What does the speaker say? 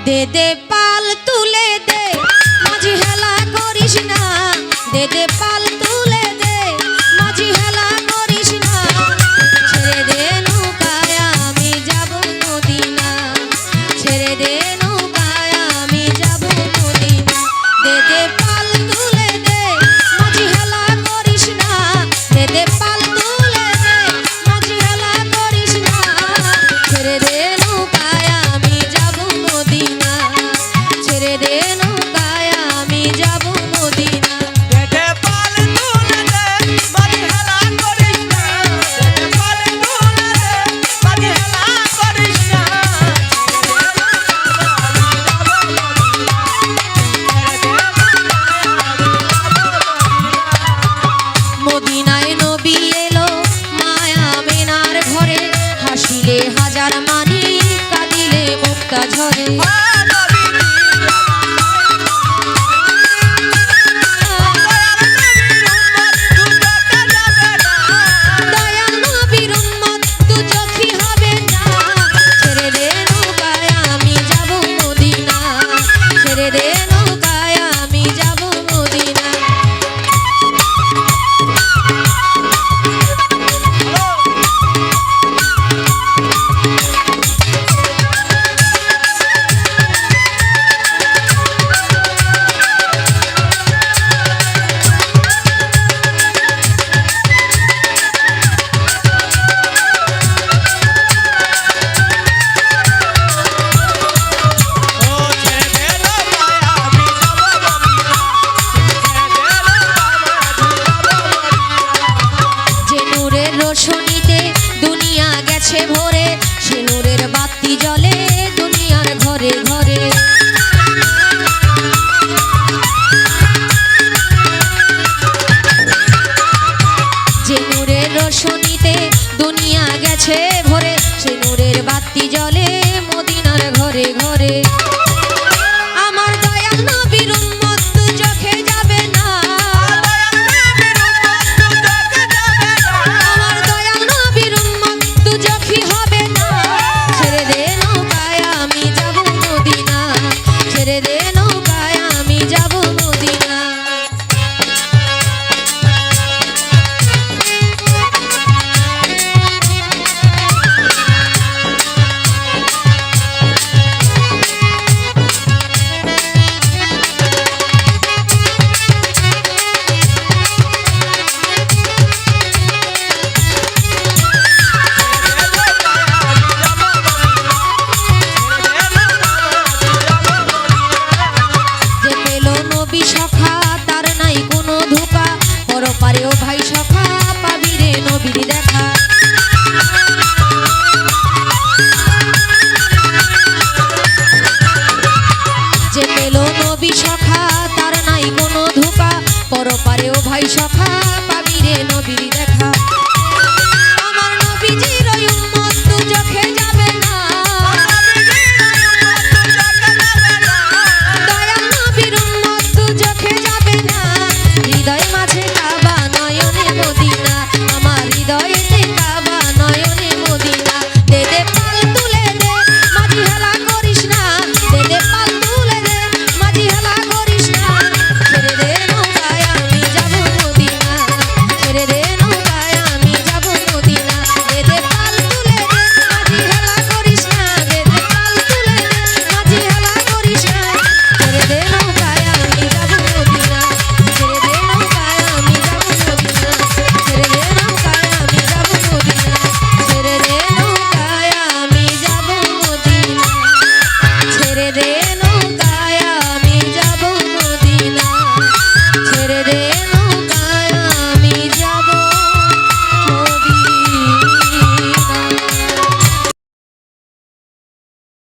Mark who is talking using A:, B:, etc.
A: দে দে পাল তুলে দে মাঝি হেলা করিস না, দে দে পাল তুলে দে মাঝি হেলা করিস না, ছেড়ে দে নৌকায় আমি যাব মদিনা, ছেড়ে দে নৌকায় আমি যাব মদিনা। দে দে পাল তুলে দে মাঝি হেলা করিস না, দে দে পাল তুলে দে মাঝি হেলা করিস না, ছেড়ে দে নৌকায় আমি যাব মদিনা, ছেড়ে দে নৌকায় আমি যাব মদিনা।
B: দে পাল তুলে দে মাঝি হেলা করিস না, দে পাল তুলে দে মাঝি হেলা করিস না,
A: মদিনায় নবী এলো মায়া মেনার ঘরে, হাসিলে হাজার মানি কাঁদিলে মুক্তা ঝরে। দয়াল নবীর উম্মত দু চোখই হবে না, ছেড়ে দে নৌকায় আমি যাব মদিনা, ছেড়ে দে নৌকায় আমি যাব মদিনা। যে নূরের রোশনীতে দুনিয়া গেছে ভরে, সে নূরের বাতি জ্বলে দুনিয়ার ঘরে ঘরে। যে নূরের রোশনীতে দুনিয়া গেছে ভরে, সে নূরের বাতি জ্বলে মদিনার ঘরে ঘরে।